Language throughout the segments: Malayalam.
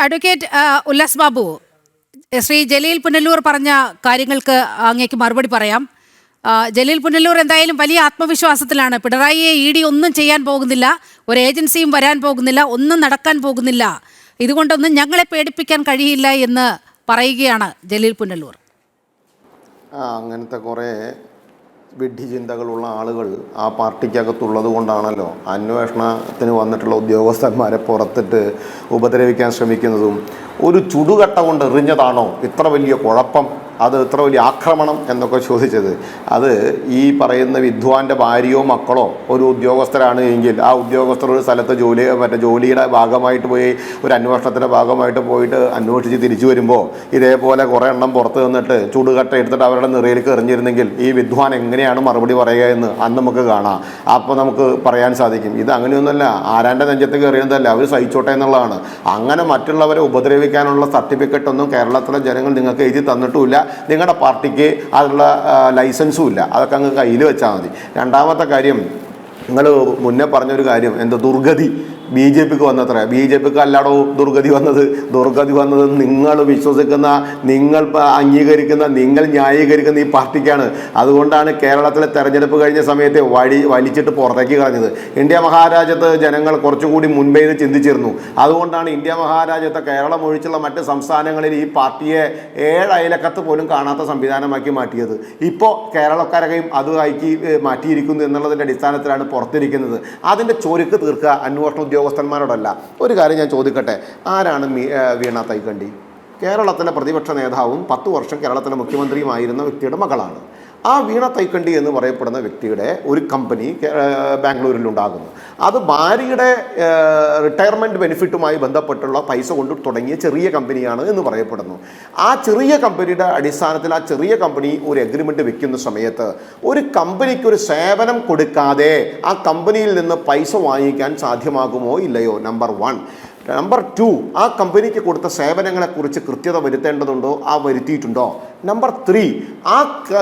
അഡ്വക്കേറ്റ് ഉല്ലാസ് ബാബു, ശ്രീ ജലീൽ പുനലൂർ പറഞ്ഞ കാര്യങ്ങൾക്ക് അങ്ങേക്ക് മറുപടി പറയാം. ജലീൽ പുനലൂർ എന്തായാലും വലിയ ആത്മവിശ്വാസത്തിലാണ്. പിണറായിയെ ED ഒന്നും ചെയ്യാൻ പോകുന്നില്ല, ഒരു ഏജൻസിയും വരാൻ പോകുന്നില്ല, ഒന്നും നടക്കാൻ പോകുന്നില്ല, ഇതുകൊണ്ടൊന്നും ഞങ്ങളെ പേടിപ്പിക്കാൻ കഴിയില്ല എന്ന് പറയുകയാണ് ജലീൽ പുനലൂർ. അങ്ങനത്തെ കുറേ വിഡ്ഢി ചിന്തകളുള്ള ആളുകൾ ആ പാർട്ടിക്കകത്തുള്ളത് കൊണ്ടാണല്ലോ അന്വേഷണത്തിന് വന്നിട്ടുള്ള ഉദ്യോഗസ്ഥന്മാരെ പുറത്തിട്ട് ഉപദ്രവിക്കാൻ ശ്രമിക്കുന്നതും. ഒരു ചുടുകട്ട കൊണ്ട് എറിഞ്ഞതാണോ ഇത്ര വലിയ കുഴപ്പം, അത് ഇത്ര വലിയ ആക്രമണം എന്നൊക്കെ ചോദിച്ചത്? അത് ഈ പറയുന്ന വിദ്വാൻ്റെ ഭാര്യയോ മക്കളോ ഒരു ഉദ്യോഗസ്ഥരാണ് എങ്കിൽ ആ ഉദ്യോഗസ്ഥർ ഒരു സ്ഥലത്ത് ജോലിയുടെ ഭാഗമായിട്ട് പോയി ഒരു അന്വേഷണത്തിൻ്റെ ഭാഗമായിട്ട് പോയിട്ട് അന്വേഷിച്ച് തിരിച്ചു വരുമ്പോൾ ഇതേപോലെ കുറേ എണ്ണം പുറത്ത് നിന്നിട്ട് ചുടുകട്ട എടുത്തിട്ട് അവരുടെ നിറയിലേക്ക് എറിഞ്ഞിരുന്നെങ്കിൽ ഈ വിദ്വാൻ എങ്ങനെയാണ് മറുപടി പറയുക എന്ന് അന്ന് നമുക്ക് കാണാം. അപ്പോൾ നമുക്ക് പറയാൻ സാധിക്കും ഇത് അങ്ങനെയൊന്നുമല്ല, ആരാൻ്റെ നെഞ്ചത്തേക്ക് എറിയുന്നതല്ല, അവർ സഹിച്ചോട്ടെ എന്നുള്ളതാണ്. അങ്ങനെ മറ്റുള്ളവരെ ഉപദ്രവിക്കാനുള്ള സർട്ടിഫിക്കറ്റ് ഒന്നും കേരളത്തിലെ ജനങ്ങൾ നിങ്ങൾക്ക് എഴുതി തന്നിട്ടുമില്ല, നിങ്ങളുടെ പാർട്ടിക്ക് അതിനുള്ള ലൈസൻസും ഇല്ല. അതൊക്കെ അങ്ങ് കയ്യിൽ വെച്ചാൽ മതി. രണ്ടാമത്തെ കാര്യം, നിങ്ങൾ മുന്നേ പറഞ്ഞൊരു കാര്യം, എന്താ ദുർഗതി BJPക്ക് വന്നത്ര. BJPക്ക് അല്ലാടോ ദുർഗതി വന്നത് നിങ്ങൾ വിശ്വസിക്കുന്ന, നിങ്ങൾ അംഗീകരിക്കുന്ന, നിങ്ങൾ ന്യായീകരിക്കുന്ന ഈ പാർട്ടിക്കാണ്. അതുകൊണ്ടാണ് കേരളത്തിലെ തെരഞ്ഞെടുപ്പ് കഴിഞ്ഞ സമയത്ത് വലിച്ചിട്ട് പുറത്തേക്ക് കളഞ്ഞത്. ഇന്ത്യ മഹാരാജ്യത്ത് ജനങ്ങൾ കുറച്ചുകൂടി മുൻപേ ഇത് ചിന്തിച്ചിരുന്നു. അതുകൊണ്ടാണ് ഇന്ത്യ മഹാരാജ്യത്തെ കേരളം ഒഴിച്ചുള്ള മറ്റ് സംസ്ഥാനങ്ങളിൽ ഈ പാർട്ടിയെ 7 അയലക്കത്ത് പോലും കാണാത്ത സംവിധാനമാക്കി മാറ്റിയത്. ഇപ്പോൾ കേരളക്കാരെയും അത് ആക്കി മാറ്റിയിരിക്കുന്നു എന്നുള്ളതിൻ്റെ അടിസ്ഥാനത്തിലാണ് പുറത്തിരിക്കുന്നത്. അതിൻ്റെ ചൊരുക്ക് തീർക്കുക അന്വേഷണ ഉദ്യോഗസ്ഥന്മാരോടല്ല. ഒരു കാര്യം ഞാൻ ചോദിക്കട്ടെ, ആരാണ് വീണ തൈക്കണ്ടി? കേരളത്തിലെ പ്രതിപക്ഷ നേതാവും 10 വർഷം കേരളത്തിലെ മുഖ്യമന്ത്രിയുമായിരുന്ന വ്യക്തിയുടെ മകളാണ്. ആ വീണ തൈക്കണ്ടി എന്ന് പറയപ്പെടുന്ന വ്യക്തിയുടെ ഒരു കമ്പനി ബാംഗ്ലൂരിലുണ്ടാകുന്നു. അത് ഭാര്യയുടെ റിട്ടയർമെൻറ്റ് ബെനിഫിറ്റുമായി ബന്ധപ്പെട്ടുള്ള പൈസ കൊണ്ട് തുടങ്ങിയ ചെറിയ കമ്പനിയാണ് എന്ന് പറയപ്പെടുന്നു. ആ ചെറിയ കമ്പനിയുടെ അടിസ്ഥാനത്തിൽ ആ ചെറിയ കമ്പനി ഒരു എഗ്രിമെൻ്റ് വെക്കുന്ന സമയത്ത് ഒരു കമ്പനിക്ക് ഒരു സേവനം കൊടുക്കാതെ ആ കമ്പനിയിൽ നിന്ന് പൈസ വാങ്ങിക്കാൻ സാധ്യമാകുമോ ഇല്ലയോ? നമ്പർ 1. നമ്പർ 2, ആ കമ്പനിക്ക് കൊടുത്ത സേവനങ്ങളെക്കുറിച്ച് കൃത്യത വരുത്തേണ്ടതുണ്ടോ, വരുത്തിയിട്ടുണ്ടോ? നമ്പർ 3, ആ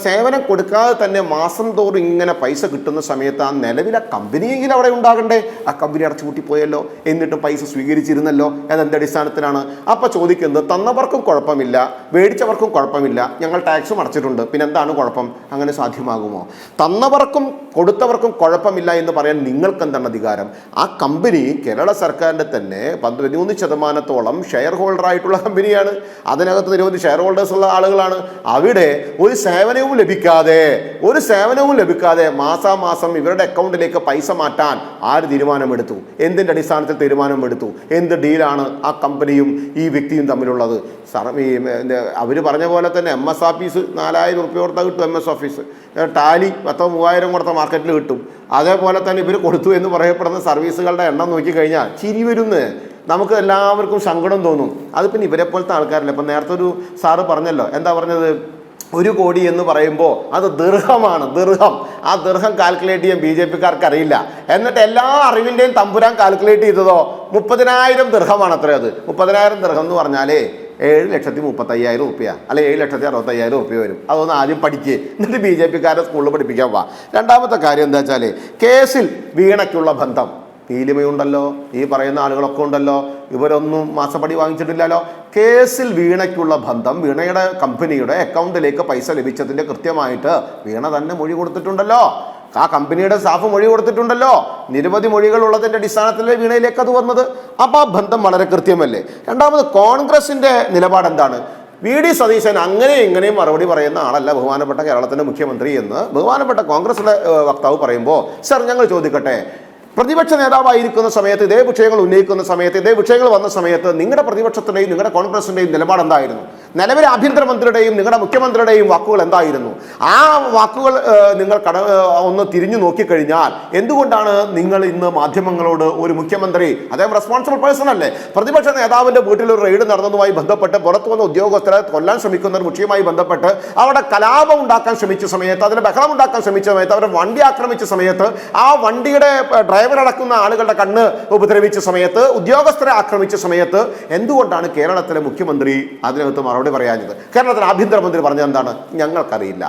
സേവനം കൊടുക്കാതെ തന്നെ മാസം തോറും ഇങ്ങനെ പൈസ കിട്ടുന്ന സമയത്ത് ആ നിലവിലെ കമ്പനിയെങ്കിലും അവിടെ ഉണ്ടാകണ്ടേ? ആ കമ്പനി അടച്ചുപൂട്ടി പോയല്ലോ, എന്നിട്ടും പൈസ സ്വീകരിച്ചിരുന്നല്ലോ. അതെന്ത് അടിസ്ഥാനത്തിലാണ്? അപ്പോൾ ചോദിക്കുന്നത്, തന്നവർക്കും കുഴപ്പമില്ല, മേടിച്ചവർക്കും കുഴപ്പമില്ല, ഞങ്ങൾ ടാക്സും അടച്ചിട്ടുണ്ട്, പിന്നെ എന്താണ് കുഴപ്പം? അങ്ങനെ സാധ്യമാകുമോ? തന്നവർക്കും കൊടുത്തവർക്കും കുഴപ്പമില്ല എന്ന് പറയാൻ നിങ്ങൾക്ക് എന്താണ് അധികാരം? ആ കമ്പനി കേരള സർക്കാരിൻ്റെ തന്നെ 13% ഷെയർ ഹോൾഡറായിട്ടുള്ള കമ്പനിയാണ്. അതിനകത്ത് നിരവധി ഷെയർ ഹോൾഡേഴ്സ് ഉള്ള ആളുകളാണ്. അവിടെ ഒരു സേവനവും ലഭിക്കാതെ മാസാമാസം ഇവരുടെ അക്കൗണ്ടിലേക്ക് പൈസ മാറ്റാൻ ആര് തീരുമാനമെടുത്തു? എന്തിൻ്റെ അടിസ്ഥാനത്തിൽ തീരുമാനമെടുത്തു? എന്ത് ഡീലാണ് ആ കമ്പനിയും ഈ വ്യക്തിയും തമ്മിലുള്ളത്? അവർ പറഞ്ഞ പോലെ തന്നെ MS ഓഫീസ് 4000 റുപ്യ കൊടുത്താൽ കിട്ടും. MS ഓഫീസ് ടാലി 3000 കൊടുത്ത മാർക്കറ്റിൽ കിട്ടും. അതേപോലെ തന്നെ ഇവർ കൊടുത്തു എന്ന് പറയപ്പെടുന്ന സർവീസുകളുടെ എണ്ണം നോക്കിക്കഴിഞ്ഞാൽ ചിരി വരുന്ന്. നമുക്ക് എല്ലാവർക്കും സങ്കടം തോന്നും. അത് പിന്നെ ഇവരെ പോലത്തെ ആൾക്കാരല്ല. ഇപ്പം നേരത്തെ ഒരു സാറ് പറഞ്ഞല്ലോ, എന്താ പറഞ്ഞത്, 1 കോടി എന്ന് പറയുമ്പോൾ അത് ദിർഹമാണ്. ആ ദിർഹം കാൽക്കുലേറ്റ് ചെയ്യാൻ BJPക്കാർക്ക് അറിയില്ല. എന്നിട്ട് എല്ലാ അറിവിൻ്റെയും തമ്പുരാൻ കാൽക്കുലേറ്റ് ചെയ്തതോ 30,000 ദിർഹമാണ്. അത്രേ അത്. 30,000 ദിർഹം എന്ന് പറഞ്ഞാൽ 7,35,000 റുപ്യ, അല്ലെ 7,65,000 റുപ്യ വരും. അതൊന്ന് ആദ്യം പഠിക്കുക, എന്നിട്ട് BJPക്കാരെ സ്കൂളിൽ പഠിപ്പിക്കാൻ പോവാ. രണ്ടാമത്തെ കാര്യം എന്താ വെച്ചാൽ, കേസിൽ വീണയ്ക്കുള്ള ബന്ധം നീലിമയുണ്ടല്ലോ, ഈ പറയുന്ന ആളുകളൊക്കെ ഉണ്ടല്ലോ, ഇവരൊന്നും മാസപ്പടി വാങ്ങിച്ചിട്ടില്ലല്ലോ. കേസിൽ വീണയ്ക്കുള്ള ബന്ധം, വീണയുടെ കമ്പനിയുടെ അക്കൗണ്ടിലേക്ക് പൈസ ലഭിച്ചതിൻ്റെ കൃത്യമായിട്ട് വീണ തന്നെ മൊഴി കൊടുത്തിട്ടുണ്ടല്ലോ. ആ കമ്പനിയുടെ സ്റ്റാഫ് മൊഴി കൊടുത്തിട്ടുണ്ടല്ലോ. നിരവധി മൊഴികൾ ഉള്ളതിൻ്റെ അടിസ്ഥാനത്തിലെ വീണയിലേക്ക് അത് വന്നത്. അപ്പോൾ ആ ബന്ധം വളരെ കൃത്യമല്ലേ? രണ്ടാമത്, കോൺഗ്രസിൻ്റെ നിലപാട് എന്താണ്? VD സതീശൻ അങ്ങനെ ഇങ്ങനെയും മറുപടി പറയുന്ന ആളല്ല ബഹുമാനപ്പെട്ട കേരളത്തിൻ്റെ മുഖ്യമന്ത്രി എന്ന് ബഹുമാനപ്പെട്ട കോൺഗ്രസിലെ വക്താവ് പറയുമ്പോൾ, സർ ഞങ്ങൾ ചോദിക്കട്ടെ, പ്രതിപക്ഷ നേതാവായിരിക്കുന്ന സമയത്ത് ഇതേ വിഷയങ്ങൾ ഉന്നയിക്കുന്ന സമയത്ത്, ഇതേ വിഷയങ്ങൾ വന്ന സമയത്ത് നിങ്ങളുടെ പ്രതിപക്ഷത്തിൻ്റെയും നിങ്ങളുടെ കോൺഗ്രസിൻ്റെയും നിലപാട് എന്തായിരുന്നു? നിലവിലെ ആഭ്യന്തരമന്ത്രിയുടെയും നിങ്ങളുടെ മുഖ്യമന്ത്രിയുടെയും വാക്കുകൾ എന്തായിരുന്നു? ആ വാക്കുകൾ നിങ്ങൾ ഒന്ന് തിരിഞ്ഞു നോക്കിക്കഴിഞ്ഞാൽ എന്തുകൊണ്ടാണ് നിങ്ങൾ ഇന്ന് മാധ്യമങ്ങളോട് ഒരു മുഖ്യമന്ത്രി, അദ്ദേഹം റെസ്പോൺസിബിൾ പേഴ്സൺ അല്ലേ, പ്രതിപക്ഷ നേതാവിൻ്റെ വീട്ടിൽ ഒരു റെയ്ഡ് നടന്നതുമായി ബന്ധപ്പെട്ട് പുറത്തു വന്ന ഉദ്യോഗസ്ഥരെ കൊല്ലാൻ ശ്രമിക്കുന്ന ഒരു വിഷയവുമായി ബന്ധപ്പെട്ട് അവിടെ കലാപം ഉണ്ടാക്കാൻ ശ്രമിച്ച സമയത്ത്, അതിന് ബഹളം ഉണ്ടാക്കാൻ ശ്രമിച്ച സമയത്ത്, അവരുടെ വണ്ടി ആക്രമിച്ച സമയത്ത്, ആ വണ്ടിയുടെ ഡ്രൈവറടക്കുന്ന ആളുകളുടെ കണ്ണ് ഉപദ്രവിച്ച സമയത്ത്, ഉദ്യോഗസ്ഥരെ ആക്രമിച്ച സമയത്ത് എന്തുകൊണ്ടാണ് കേരളത്തിലെ മുഖ്യമന്ത്രി അതിനകത്ത് മറുപടി പറയാഞ്ഞത്? കേരളത്തിലെ ആഭ്യന്തരമന്ത്രി പറഞ്ഞത് എന്താണ്? ഞങ്ങൾക്കറിയില്ല,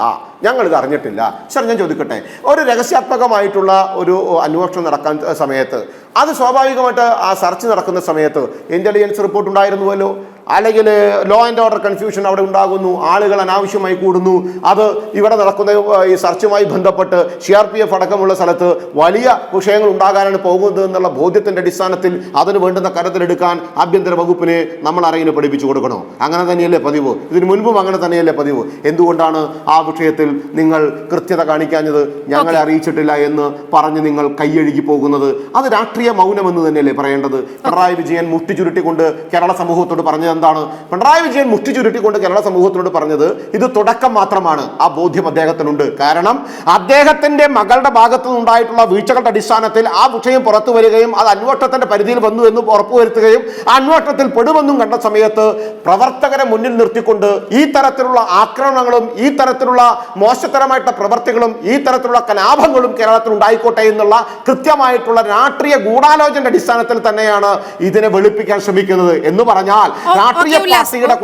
ഞങ്ങളിത് അറിഞ്ഞിട്ടില്ല. സർ ഞാൻ ചോദിക്കട്ടെ, ഒരു രഹസ്യാത്മകമായിട്ടുള്ള ഒരു അന്വേഷണം നടക്കാൻ സമയത്ത് അത് സ്വാഭാവികമായിട്ട് ആ സെർച്ച് നടക്കുന്ന സമയത്ത് ഇന്റലിജൻസ് റിപ്പോർട്ട് ഉണ്ടായിരുന്നുവല്ലോ, അല്ലെങ്കിൽ ലോ ആൻഡ് ഓർഡർ കൺഫ്യൂഷൻ അവിടെ ഉണ്ടാകുന്നു, ആളുകൾ അനാവശ്യമായി കൂടുന്നു. അത് ഇവിടെ നടക്കുന്ന ഈ സെർച്ചുമായി ബന്ധപ്പെട്ട് CRPF അടക്കമുള്ള സ്ഥലത്ത് വലിയ വിഷയങ്ങൾ ഉണ്ടാകാനാണ് പോകുന്നത് എന്നുള്ള ബോധ്യത്തിന്റെ അടിസ്ഥാനത്തിൽ അതിന് വേണ്ടുന്ന കരുതലെടുക്കാൻ ആഭ്യന്തര വകുപ്പിനെ നമ്മൾ അറിയിന് പഠിപ്പിച്ചു കൊടുക്കണോ? അങ്ങനെ തന്നെയല്ലേ പതിവ്? ഇതിനു മുൻപും അങ്ങനെ തന്നെയല്ലേ പതിവ്? എന്തുകൊണ്ടാണ് ആ വിഷയത്തിൽ നിങ്ങൾ കൃത്യത കാണിക്കാഞ്ഞത്, ഞങ്ങളെ അറിയിച്ചിട്ടില്ല എന്ന് പറഞ്ഞ് നിങ്ങൾ കൈയഴുകി പോകുന്നത്? അത് രാഷ്ട്രീയ മൗനമെന്ന് തന്നെയല്ലേ പറയേണ്ടത്? പിണറായി വിജയൻ മുഷ്ടി ചുരുട്ടിക്കൊണ്ട് കേരള സമൂഹത്തോട് പറഞ്ഞത് എന്താണ്? പിണറായി വിജയൻ മുഷ്ടി ചുരുട്ടിക്കൊണ്ട് കേരള സമൂഹത്തോട് പറഞ്ഞത് ഇത് തുടക്കം മാത്രമാണ്. ആ ബോധ്യം അദ്ദേഹത്തിനുണ്ട്. കാരണം അദ്ദേഹത്തിന്റെ മകളുടെ ഭാഗത്തു നിന്നുണ്ടായിട്ടുള്ള വീഴ്ചകളുടെ അടിസ്ഥാനത്തിൽ ആ വിഷയം പുറത്തു വരികയും അത് അന്വേഷണത്തിന്റെ പരിധിയിൽ വന്നു എന്ന് ഉറപ്പുവരുത്തുകയും അന്വേഷണത്തിൽ പെടുമെന്നും കണ്ട സമയത്ത് പ്രവർത്തകരെ മുന്നിൽ നിർത്തിക്കൊണ്ട് ഈ തരത്തിലുള്ള ആക്രമണങ്ങളും ഈ തരത്തിലുള്ള മോശത്തരമായിട്ടുള്ള പ്രവർത്തികളും ഈ തരത്തിലുള്ള കലാപങ്ങളും കേരളത്തിൽ ഉണ്ടായിക്കോട്ടെ എന്നുള്ള കൃത്യമായിട്ടുള്ള രാഷ്ട്രീയ ഗൂഢാലോചനയുടെ അടിസ്ഥാനത്തിൽ തന്നെയാണ് ഇതിനെ വെളുപ്പിക്കാൻ ശ്രമിക്കുന്നത്. എന്ന് പറഞ്ഞാൽ രാഷ്ട്രീയ പാർട്ടിയുടെ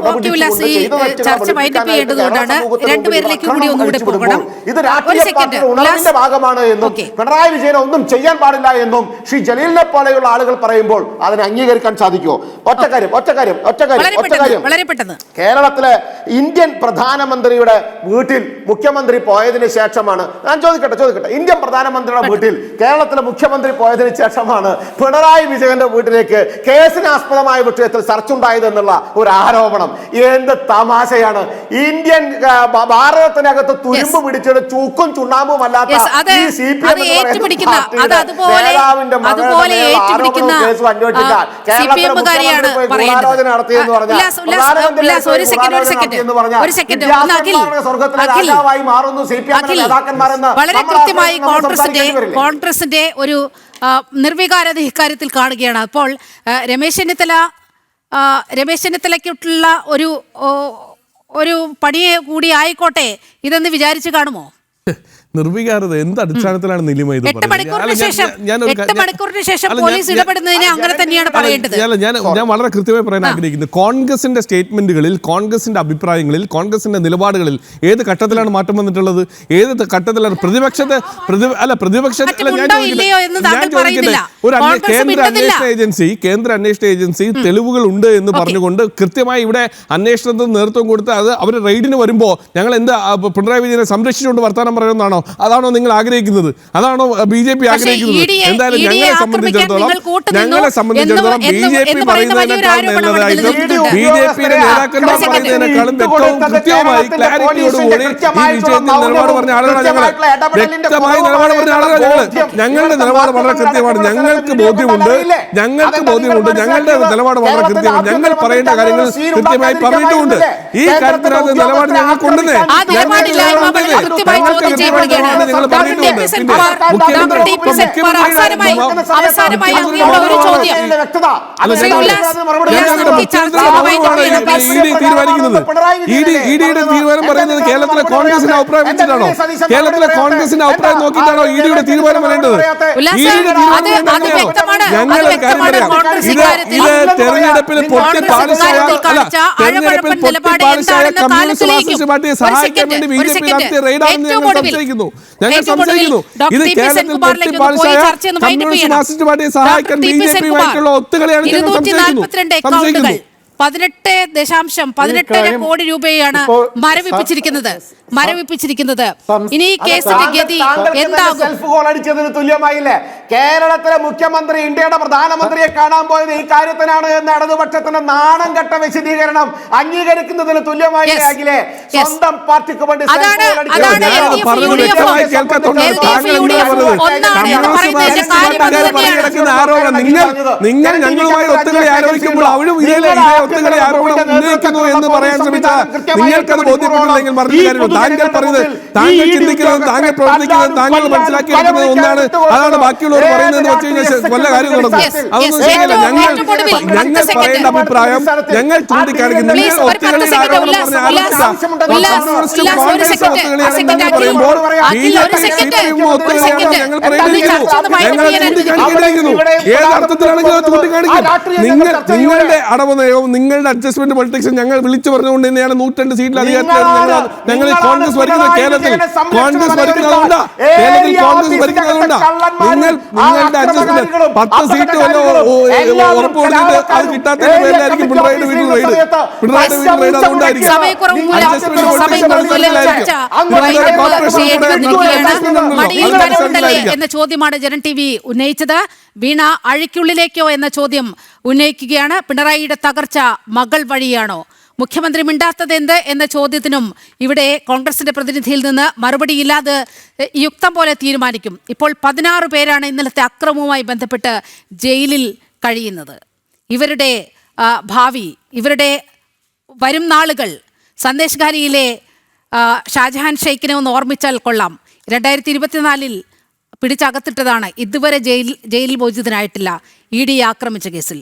ഇത് രാഷ്ട്രീയ പാർട്ടിയുടെ ഉണർവിന്റെ ഭാഗമാണ് എന്നും പിണറായി വിജയനെ ഒന്നും ചെയ്യാൻ പാടില്ല എന്നും ശ്രീ ജലീലിനെ പോലെയുള്ള ആളുകൾ പറയുമ്പോൾ അതിനെ അംഗീകരിക്കാൻ സാധിക്കുമോ? ഒറ്റ കാര്യം കേരളത്തിലെ ഇന്ത്യൻ പ്രധാനമന്ത്രിയുടെ വീട്ടിൽ മുഖ്യമന്ത്രി പോയതിനു ശേഷമാണ്, ഞാൻ ചോദിക്കട്ടെ, ഇന്ത്യൻ പ്രധാനമന്ത്രിയുടെ വീട്ടിൽ കേരളത്തിലെ മുഖ്യമന്ത്രി പോയതിനു ശേഷമാണ് പിണറായി വിജയന്റെ വീട്ടിലേക്ക് കേസിനാസ്പദമായ വിഷയത്തിൽ സെർച്ച് ഉണ്ടായത് എന്നുള്ള ഒരു ആരോപണം. എന്ത് തമാശയാണ്! ഇന്ത്യൻ ഭാരതത്തിനകത്ത് തുരുമ്പ് പിടിച്ചിട്ട് ചൂക്കും ചുണ്ണാമ്പും അല്ലാത്ത ഈ CPM നേതാവിന്റെ മകളുടെ കേസ് അന്വേഷിക്കാൻ കേരളത്തിലെ മുഖ്യമന്ത്രി ഗൂഢാലോചന നടത്തിയെന്ന് പറഞ്ഞാൽ സ്വർഗത്തിലെ രാജാവായി മാറുന്നു CPM നേതാക്കന്മാരെന്ന് വളരെ കൃത്യമായി കോൺഗ്രസിന്റെ ഒരു നിർവികാരത ഇക്കാര്യത്തിൽ കാണുകയാണ്. അപ്പോൾ രമേശ് ചെന്നിത്തലയ്ക്കുള്ള ഒരു പണിയെ കൂടി ആയിക്കോട്ടെ ഇതെന്ന് വിചാരിച്ചു കാണുമോ? നിർവികാരത എന്ത് അടിസ്ഥാനത്തിലാണ് നിലിമ ഇത് ഞാൻ വളരെ കൃത്യമായി പറയാൻ ആഗ്രഹിക്കുന്നത്, കോൺഗ്രസിന്റെ സ്റ്റേറ്റ്മെന്റുകളിൽ, കോൺഗ്രസിന്റെ അഭിപ്രായങ്ങളിൽ, കോൺഗ്രസിന്റെ നിലപാടുകളിൽ ഏത് ഘട്ടത്തിലാണ് മാറ്റം വന്നിട്ടുള്ളത്? ഏത് ഘട്ടത്തിലാണ് പ്രതിപക്ഷത്തെ ഒരു കേന്ദ്ര അന്വേഷണ ഏജൻസി തെളിവുകൾ ഉണ്ട് എന്ന് പറഞ്ഞുകൊണ്ട് കൃത്യമായി ഇവിടെ അന്വേഷണത്തിന് നേതൃത്വം കൊടുത്ത് അത് അവർ റെയ്ഡിന് വരുമ്പോൾ ഞങ്ങൾ എന്താ പിണറായി വിജയനെ സംരക്ഷിച്ചുകൊണ്ട് വർത്തമാനം പറയുന്നതാണോ? അതാണോ നിങ്ങൾ ആഗ്രഹിക്കുന്നത്? അതാണോ BJP ആഗ്രഹിക്കുന്നത്? എന്തായാലും ഞങ്ങളെ സംബന്ധിച്ചിടത്തോളം BJP പറയുന്നതിനേക്കാൾ നല്ലതായിട്ടും BJPയുടെ നേതാക്കന്മാർ പറയുന്നതിനേക്കാളും വ്യക്തവും കൃത്യവുമായി ക്ലാരിറ്റിയോടുകൂടി ഈ വിഷയത്തിൽ നിലപാട് പറഞ്ഞ ആളുകളാണ് ഞങ്ങൾ. വ്യക്തമായി നിലപാട് പറഞ്ഞ ആളുകളാണ് ഞങ്ങളുടെ നിലപാട് വളരെ കൃത്യമാണ്. ഞങ്ങൾക്ക് ബോധ്യമുണ്ട്, ഞങ്ങളുടെ നിലപാട് വളരെ കൃത്യമാണ്. ഞങ്ങൾ പറയേണ്ട കാര്യങ്ങൾ കൃത്യമായി പറഞ്ഞിട്ടുമുണ്ട്. ഈ കാര്യത്തിനകത്ത് നിലപാട് ഞങ്ങൾക്കുണ്ടെന്നേ തീരുമാനം പറയുന്നത് കേരളത്തിലെ കോൺഗ്രസിന്റെ അഭിപ്രായം വെച്ചിട്ടാണോ? കേരളത്തിലെ കോൺഗ്രസിന്റെ അഭിപ്രായം നോക്കിയിട്ടാണോ EDയുടെ തീരുമാനം വരേണ്ടത്? ഞങ്ങളൊരു കാര്യം പറയാം, ഇത് തെരഞ്ഞെടുപ്പിൽ പൊട്ടിപ്പാളിച്ചായ കമ്മ്യൂണിസ്റ്റ് മാർക്സിസ്റ്റ് പാർട്ടിയെ സഹായിക്കാൻ വേണ്ടി BJP നടത്തിയ റെയ്ഡാണെന്ന് ഞങ്ങൾ സംശയിക്കുന്നു. ഇത് കേരളത്തിൽ പൊട്ടിപ്പാളിച്ചായ കമ്മ്യൂണിസ്റ്റ് മാർക്സിസ്റ്റ് പാർട്ടിയെ സഹായിക്കാൻ BJPയുമായിട്ടുള്ള ഒത്തുകളിയാണ് ഞങ്ങൾ സംശയിക്കുന്നു. 18.18 കോടി രൂപയാണ് മരവിപ്പിച്ചിരിക്കുന്നത്. ഇനി ഈ കേസിന്റെ ഗതി എന്താകും? സെൽഫ് ഗോൾ അടിച്ചതിന് തുല്യമായില്ലേ? കേരളത്തിലെ മുഖ്യമന്ത്രി ഇന്ത്യയുടെ പ്രധാനമന്ത്രിയെ കാണാൻ പോയത് ഈ കാര്യത്തിനാണ് എന്ന ഇടതുപക്ഷത്തിന്റെ നാണം കെട്ട വിശദീകരണം അംഗീകരിക്കുന്നതിന് തുല്യമായില്ലേ? സ്വന്തം പാർട്ടിക്ക് വേണ്ടി നിങ്ങൾ ഞങ്ങളുമായി ഒത്തുകളി ആരോപിക്കുമ്പോൾ അവരും ഒത്തുകളി ആരോപണം ഉന്നയിക്കുന്നു എന്ന് പറയാൻ ശ്രമിച്ചാൽ നിങ്ങൾക്കത് ബോധ്യപ്പെട്ടില്ലെങ്കിൽ മറിച്ച് കാര്യമുള്ളൂ. താങ്കൾ പറയുന്നത്, താങ്കൾ ചിന്തിക്കുന്നത്, താങ്കൾ പ്രവർത്തിക്കുന്നത്, താങ്കൾ മനസ്സിലാക്കിയിരിക്കുന്നത് ഒന്നാണ്, അതാണ് ബാക്കിയുള്ളവർ പറയുന്നതെന്ന് വെച്ച് കഴിഞ്ഞാൽ വല്ല കാര്യം നടക്കും. അതൊന്നും ശരിയല്ല. ഞങ്ങൾ പറയേണ്ട അഭിപ്രായം ഞങ്ങൾ ചൂണ്ടിക്കാണിക്കുന്നു. നിങ്ങൾ ഒത്തുകളിയിൽ ആരോപണം പറഞ്ഞ പറയുമ്പോൾ ഞങ്ങൾ പറയേണ്ടിയിരിക്കുന്നു. ഞങ്ങൾ ചൂണ്ടിക്കാണിക്കേണ്ടിയിരിക്കുന്നു. ഏത് അർത്ഥത്തിലാണെങ്കിലും ചൂണ്ടിക്കാണിക്കും. നിങ്ങളുടെ അടവ് നയവും നിങ്ങളുടെ അഡ്ജസ്റ്റ്മെന്റ് പൊളിറ്റിക്സ് ഞങ്ങൾ വിളിച്ചു പറഞ്ഞുകൊണ്ട് തന്നെയാണ് 102 സീറ്റിൽ അധികാരത്തിലായിരുന്നത്. ഞങ്ങൾ കോൺഗ്രസ് ഭരിക്കുന്ന കേരളത്തിൽ കോൺഗ്രസ് ഭരിക്കുന്നതുകൊണ്ടാ നിങ്ങളുടെ അഡ്ജസ്റ്റ്മെന്റ് 10 സീറ്റ് ഉറപ്പ് കൊടുത്തിട്ട് അത് കിട്ടാത്തതിന്റെ പേരിലായിരിക്കും പിണറായിയുടെ വീട്ടിൽ റെയ്ഡ്. അതുകൊണ്ടായിരിക്കും എന്ന ചോദ്യമാണ് ജനൻ ടി വി ഉന്നയിച്ചത്. വീണ അഴിക്കുള്ളിലേക്കോ എന്ന ചോദ്യം ഉന്നയിക്കുകയാണ്. പിണറായിയുടെ തകർച്ച മകൾ വഴിയാണോ? മുഖ്യമന്ത്രി മിണ്ടാത്തത് എന്ത് എന്ന ചോദ്യത്തിനും ഇവിടെ കോൺഗ്രസിന്റെ പ്രതിനിധിയിൽ നിന്ന് മറുപടിയില്ലാതെ യുക്തം പോലെ തീരുമാനിക്കും. ഇപ്പോൾ 16 പേരാണ് ഇന്നലത്തെ അക്രമവുമായി ബന്ധപ്പെട്ട് ജയിലിൽ കഴിയുന്നത്. ഇവരുടെ ഭാവി, ഇവരുടെ വരും നാളുകൾ സന്ദേശഖാലിയിലെ ഷാജഹാൻ ഷെയ്ഖിനെ ഒന്ന് ഓർമ്മിച്ചാൽ കൊള്ളാം. 2024 പിടിച്ചകത്തിട്ടതാണ്. ഇതുവരെ ജയിലിൽ മോചിതനായിട്ടില്ല ED ആക്രമിച്ച കേസിൽ.